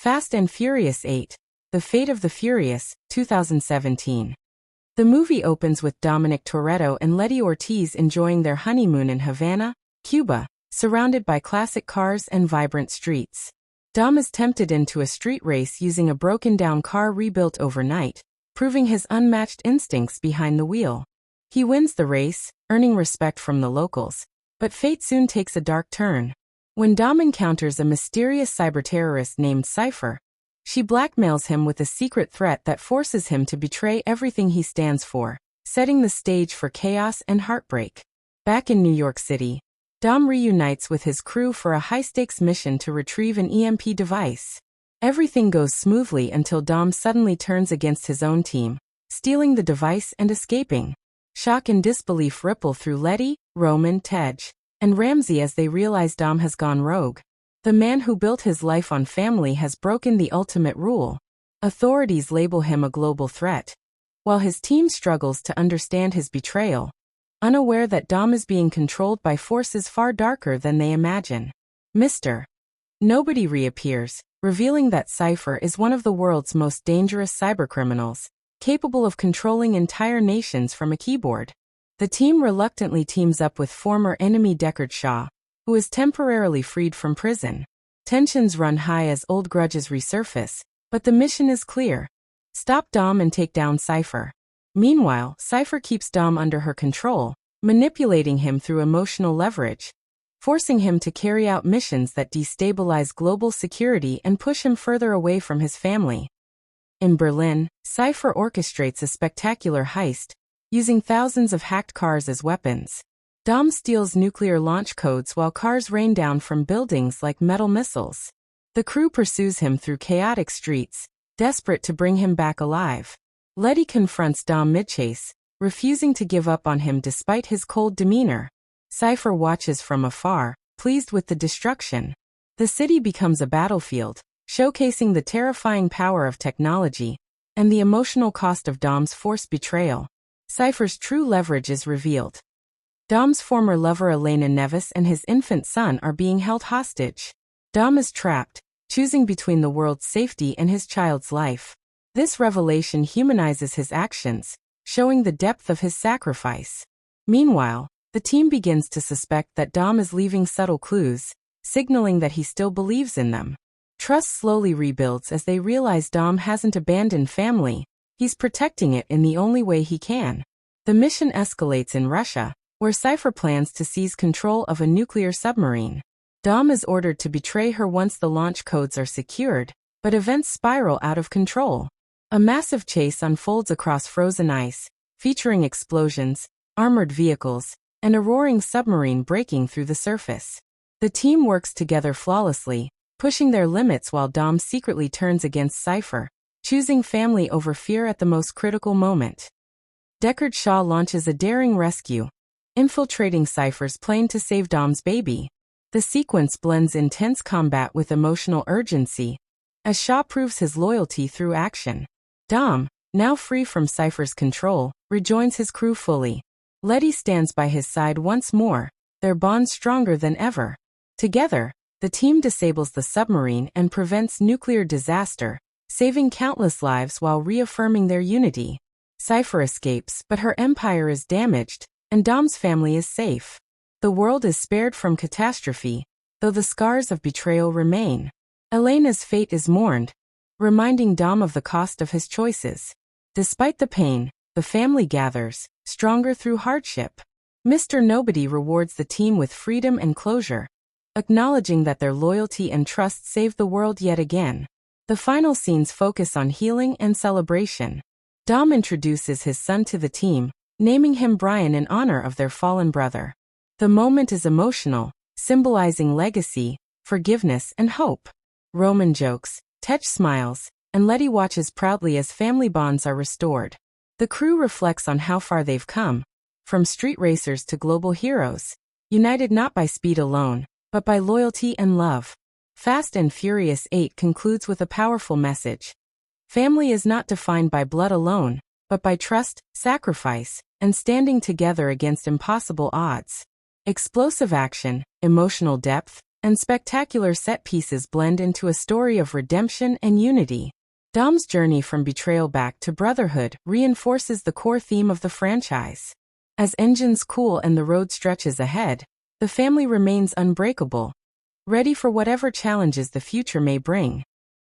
Fast and Furious 8, The Fate of the Furious, 2017. The movie opens with Dominic Toretto and Letty Ortiz enjoying their honeymoon in Havana, Cuba, surrounded by classic cars and vibrant streets. Dom is tempted into a street race using a broken-down car rebuilt overnight, proving his unmatched instincts behind the wheel. He wins the race, earning respect from the locals, but fate soon takes a dark turn. When Dom encounters a mysterious cyber-terrorist named Cypher, she blackmails him with a secret threat that forces him to betray everything he stands for, setting the stage for chaos and heartbreak. Back in New York City, Dom reunites with his crew for a high-stakes mission to retrieve an EMP device. Everything goes smoothly until Dom suddenly turns against his own team, stealing the device and escaping. Shock and disbelief ripple through Letty, Roman, Tej, and Ramsey as they realize Dom has gone rogue. The man who built his life on family has broken the ultimate rule. Authorities label him a global threat, while his team struggles to understand his betrayal, unaware that Dom is being controlled by forces far darker than they imagine. Mr. Nobody reappears, revealing that Cypher is one of the world's most dangerous cybercriminals, capable of controlling entire nations from a keyboard. The team reluctantly teams up with former enemy Deckard Shaw, who is temporarily freed from prison. Tensions run high as old grudges resurface, but the mission is clear: stop Dom and take down Cypher. Meanwhile, Cypher keeps Dom under her control, manipulating him through emotional leverage, forcing him to carry out missions that destabilize global security and push him further away from his family. In Berlin, Cypher orchestrates a spectacular heist, using thousands of hacked cars as weapons. Dom steals nuclear launch codes while cars rain down from buildings like metal missiles. The crew pursues him through chaotic streets, desperate to bring him back alive. Letty confronts Dom mid-chase, refusing to give up on him despite his cold demeanor. Cypher watches from afar, pleased with the destruction. The city becomes a battlefield, showcasing the terrifying power of technology and the emotional cost of Dom's forced betrayal. Cypher's true leverage is revealed. Dom's former lover Elena Neves and his infant son are being held hostage. Dom is trapped, choosing between the world's safety and his child's life. This revelation humanizes his actions, showing the depth of his sacrifice. Meanwhile, the team begins to suspect that Dom is leaving subtle clues, signaling that he still believes in them. Trust slowly rebuilds as they realize Dom hasn't abandoned family, he's protecting it in the only way he can. The mission escalates in Russia, where Cypher plans to seize control of a nuclear submarine. Dom is ordered to betray her once the launch codes are secured, but events spiral out of control. A massive chase unfolds across frozen ice, featuring explosions, armored vehicles, and a roaring submarine breaking through the surface. The team works together flawlessly, pushing their limits while Dom secretly turns against Cypher, choosing family over fear at the most critical moment. Deckard Shaw launches a daring rescue, infiltrating Cypher's plane to save Dom's baby. The sequence blends intense combat with emotional urgency, as Shaw proves his loyalty through action. Dom, now free from Cypher's control, rejoins his crew fully. Letty stands by his side once more, their bond stronger than ever. Together, the team disables the submarine and prevents nuclear disaster, saving countless lives while reaffirming their unity. Cypher escapes, but her empire is damaged, and Dom's family is safe. The world is spared from catastrophe, though the scars of betrayal remain. Elena's fate is mourned, reminding Dom of the cost of his choices. Despite the pain, the family gathers, stronger through hardship. Mr. Nobody rewards the team with freedom and closure, acknowledging that their loyalty and trust saved the world yet again. The final scenes focus on healing and celebration. Dom introduces his son to the team, naming him Brian in honor of their fallen brother. The moment is emotional, symbolizing legacy, forgiveness, and hope. Roman jokes, Tej smiles, and Letty watches proudly as family bonds are restored. The crew reflects on how far they've come, from street racers to global heroes, united not by speed alone, but by loyalty and love. Fast and Furious 8 concludes with a powerful message. Family is not defined by blood alone, but by trust, sacrifice, and standing together against impossible odds. Explosive action, emotional depth, and spectacular set pieces blend into a story of redemption and unity. Dom's journey from betrayal back to brotherhood reinforces the core theme of the franchise. As engines cool and the road stretches ahead, the family remains unbreakable, ready for whatever challenges the future may bring.